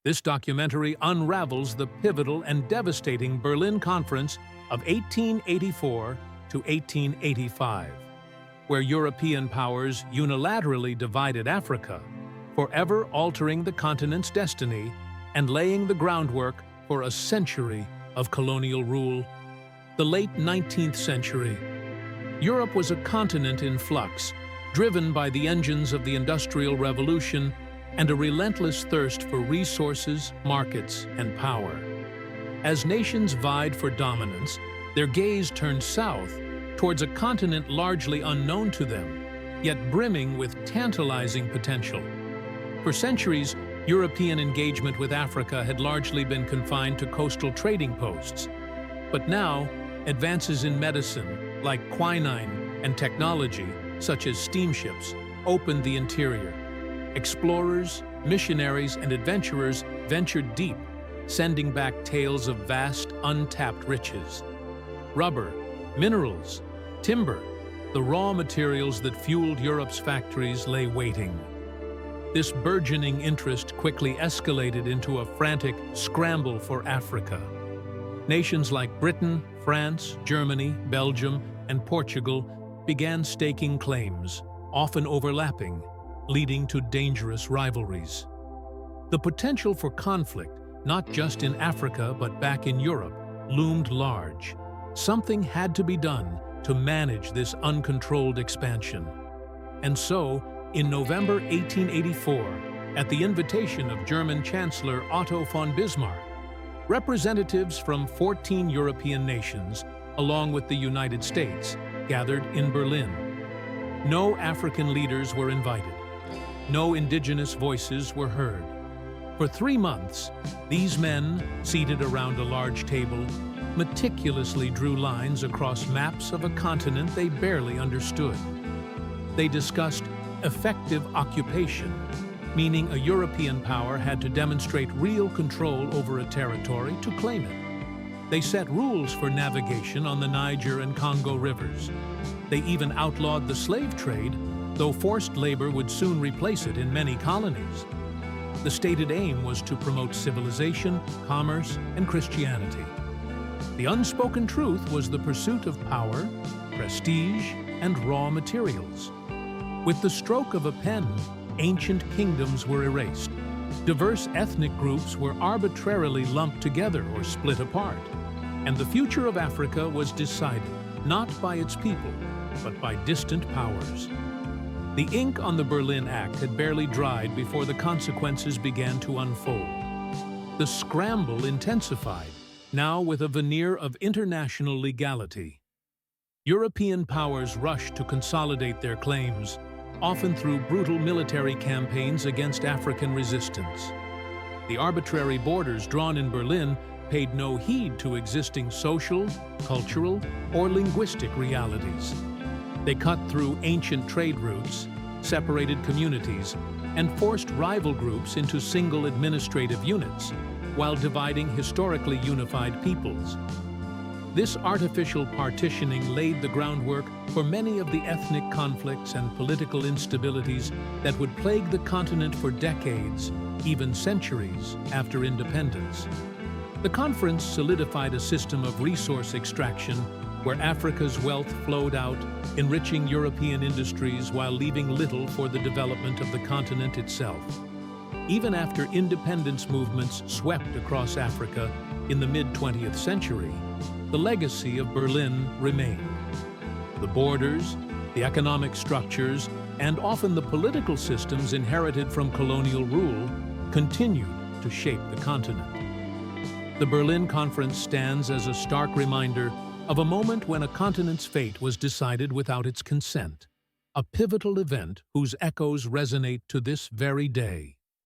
This documentary unravels the pivotal and devastating Berlin Conference of 1884 to 1885, where European powers unilaterally divided Africa, forever altering the continent's destiny and laying the groundwork for a century of colonial rule. The late 19th century. Europe was a continent in flux, driven by the engines of the Industrial Revolution and a relentless thirst for resources, markets, and power. As nations vied for dominance, their gaze turned south towards a continent largely unknown to them, yet brimming with tantalizing potential. For centuries, European engagement with Africa had largely been confined to coastal trading posts. But now, advances in medicine, like quinine, and technology, such as steamships, opened the interior. Explorers, missionaries, and adventurers ventured deep, sending back tales of vast, untapped riches. Rubber, minerals, timber, the raw materials that fueled Europe's factories lay waiting. This burgeoning interest quickly escalated into a frantic scramble for Africa. Nations like Britain, France, Germany, Belgium, and Portugal began staking claims, often overlapping, leading to dangerous rivalries. The potential for conflict, not just in Africa but back in Europe, loomed large. Something had to be done to manage this uncontrolled expansion. And so, in November 1884, at the invitation of German Chancellor Otto von Bismarck, representatives from 14 European nations, along with the United States, gathered in Berlin. No African leaders were invited. No indigenous voices were heard. For 3 months, these men, seated around a large table, meticulously drew lines across maps of a continent they barely understood. They discussed effective occupation, meaning a European power had to demonstrate real control over a territory to claim it. They set rules for navigation on the Niger and Congo rivers. They even outlawed the slave trade, though forced labor would soon replace it in many colonies. The stated aim was to promote civilization, commerce, and Christianity. The unspoken truth was the pursuit of power, prestige, and raw materials. With the stroke of a pen, ancient kingdoms were erased. Diverse ethnic groups were arbitrarily lumped together or split apart. And the future of Africa was decided not by its people, but by distant powers. The ink on the Berlin Act had barely dried before the consequences began to unfold. The scramble intensified, now with a veneer of international legality. European powers rushed to consolidate their claims, often through brutal military campaigns against African resistance. The arbitrary borders drawn in Berlin paid no heed to existing social, cultural, or linguistic realities. They cut through ancient trade routes, separated communities, and forced rival groups into single administrative units, while dividing historically unified peoples. This artificial partitioning laid the groundwork for many of the ethnic conflicts and political instabilities that would plague the continent for decades, even centuries, after independence. The conference solidified a system of resource extraction where Africa's wealth flowed out, enriching European industries while leaving little for the development of the continent itself. Even after independence movements swept across Africa in the mid-20th century, the legacy of Berlin remained. The borders, the economic structures, and often the political systems inherited from colonial rule continued to shape the continent. The Berlin Conference stands as a stark reminder of a moment when a continent's fate was decided without its consent, a pivotal event whose echoes resonate to this very day.